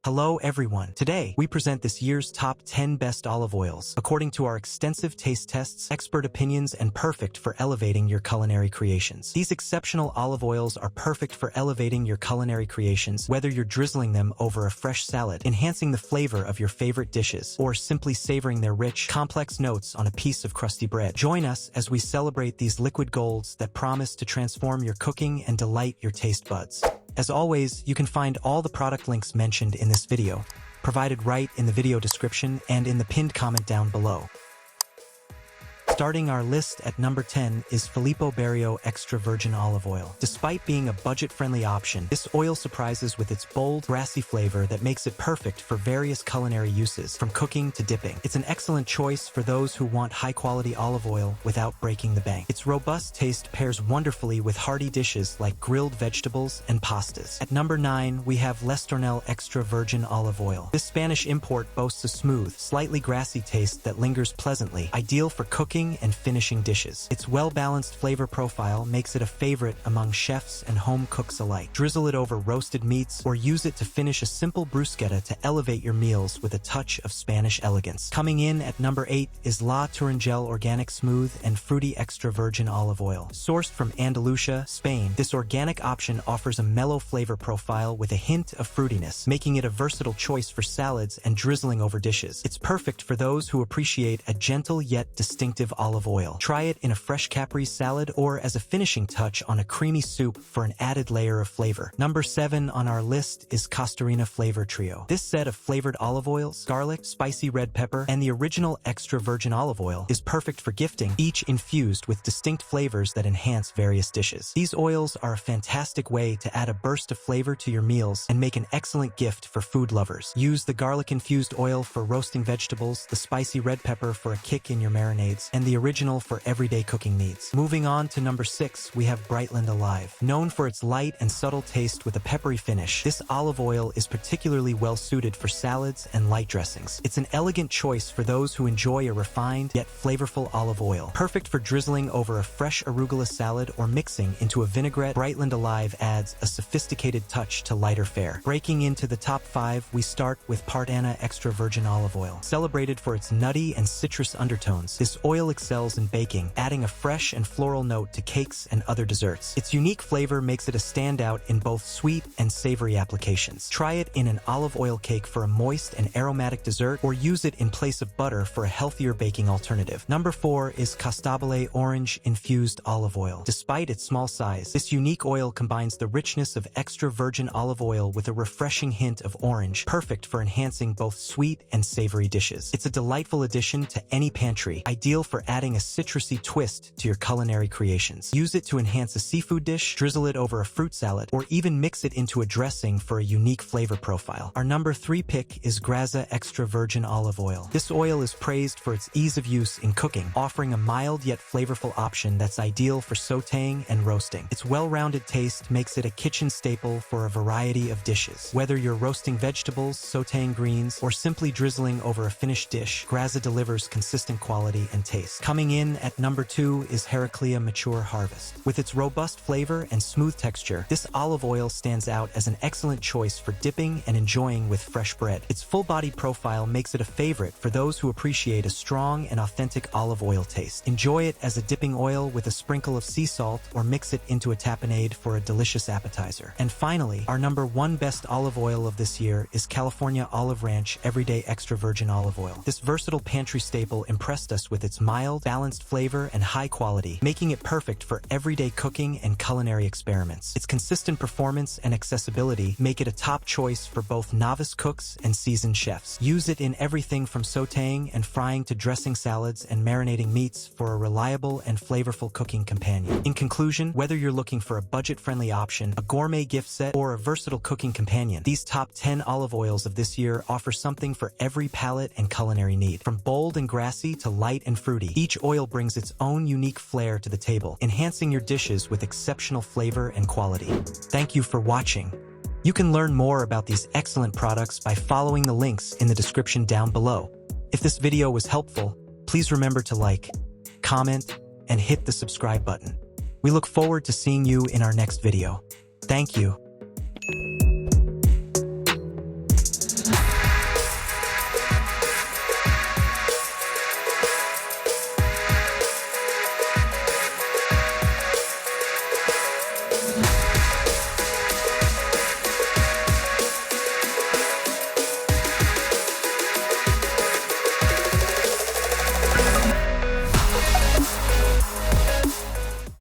Hello everyone. Today, we present this year's top 10 best olive oils, according to our extensive taste tests, expert opinions, and perfect for elevating your culinary creations. These exceptional olive oils are perfect for elevating your culinary creations, whether you're drizzling them over a fresh salad, enhancing the flavor of your favorite dishes, or simply savoring their rich, complex notes on a piece of crusty bread. Join us as we celebrate these liquid golds that promise to transform your cooking and delight your taste buds. As always, you can find all the product links mentioned in this video, provided right in the video description and in the pinned comment down below. Starting our list at number 10 is Filippo Berio Extra Virgin Olive Oil. Despite being a budget-friendly option, this oil surprises with its bold, grassy flavor that makes it perfect for various culinary uses, from cooking to dipping. It's an excellent choice for those who want high-quality olive oil without breaking the bank. Its robust taste pairs wonderfully with hearty dishes like grilled vegetables and pastas. At number 9, we have L'Estornel Extra Virgin Olive Oil. This Spanish import boasts a smooth, slightly grassy taste that lingers pleasantly, ideal for cooking and finishing dishes. Its well-balanced flavor profile makes it a favorite among chefs and home cooks alike. Drizzle it over roasted meats or use it to finish a simple bruschetta to elevate your meals with a touch of Spanish elegance. Coming in at number 8 is La Tourangelle Organic Smooth and Fruity Extra Virgin Olive Oil. Sourced from Andalusia, Spain, this organic option offers a mellow flavor profile with a hint of fruitiness, making it a versatile choice for salads and drizzling over dishes. It's perfect for those who appreciate a gentle yet distinctive olive oil. Try it in a fresh caprese salad or as a finishing touch on a creamy soup for an added layer of flavor. Number 7 on our list is Costarina Flavor Trio. This set of flavored olive oils, garlic, spicy red pepper, and the original extra virgin olive oil is perfect for gifting, each infused with distinct flavors that enhance various dishes. These oils are a fantastic way to add a burst of flavor to your meals and make an excellent gift for food lovers. Use the garlic-infused oil for roasting vegetables, the spicy red pepper for a kick in your marinades, and the original for everyday cooking needs. Moving on to number 6, we have Brightland Alive. Known for its light and subtle taste with a peppery finish, this olive oil is particularly well suited for salads and light dressings. It's an elegant choice for those who enjoy a refined yet flavorful olive oil. Perfect for drizzling over a fresh arugula salad or mixing into a vinaigrette, Brightland Alive adds a sophisticated touch to lighter fare. Breaking into the top 5, we start with Part Anna Extra Virgin Olive Oil. Celebrated for its nutty and citrus undertones, this oil excels in baking, adding a fresh and floral note to cakes and other desserts. Its unique flavor makes it a standout in both sweet and savory applications. Try it in an olive oil cake for a moist and aromatic dessert, or use it in place of butter for a healthier baking alternative. Number 4 is Castabile Orange Infused Olive Oil. Despite its small size, this unique oil combines the richness of extra virgin olive oil with a refreshing hint of orange, perfect for enhancing both sweet and savory dishes. It's a delightful addition to any pantry, ideal for adding a citrusy twist to your culinary creations. Use it to enhance a seafood dish, drizzle it over a fruit salad, or even mix it into a dressing for a unique flavor profile. Our number 3 pick is Grazza Extra Virgin Olive Oil. This oil is praised for its ease of use in cooking, offering a mild yet flavorful option that's ideal for sautéing and roasting. Its well-rounded taste makes it a kitchen staple for a variety of dishes. Whether you're roasting vegetables, sautéing greens, or simply drizzling over a finished dish, Grazza delivers consistent quality and taste. Coming in at number 2 is Heraclea Mature Harvest. With its robust flavor and smooth texture, this olive oil stands out as an excellent choice for dipping and enjoying with fresh bread. Its full-body profile makes it a favorite for those who appreciate a strong and authentic olive oil taste. Enjoy it as a dipping oil with a sprinkle of sea salt, or mix it into a tapenade for a delicious appetizer. And finally, our number 1 best olive oil of this year is California Olive Ranch Everyday Extra Virgin Olive Oil. This versatile pantry staple impressed us with its mild, balanced flavor and high quality, making it perfect for everyday cooking and culinary experiments. Its consistent performance and accessibility make it a top choice for both novice cooks and seasoned chefs. Use it in everything from sautéing and frying to dressing salads and marinating meats for a reliable and flavorful cooking companion. In conclusion, whether you're looking for a budget-friendly option, a gourmet gift set, or a versatile cooking companion, these top 10 olive oils of this year offer something for every palate and culinary need. From bold and grassy to light and fruity, each oil brings its own unique flair to the table, enhancing your dishes with exceptional flavor and quality. Thank you for watching. You can learn more about these excellent products by following the links in the description down below. If this video was helpful, please remember to like, comment, and hit the subscribe button. We look forward to seeing you in our next video. Thank you.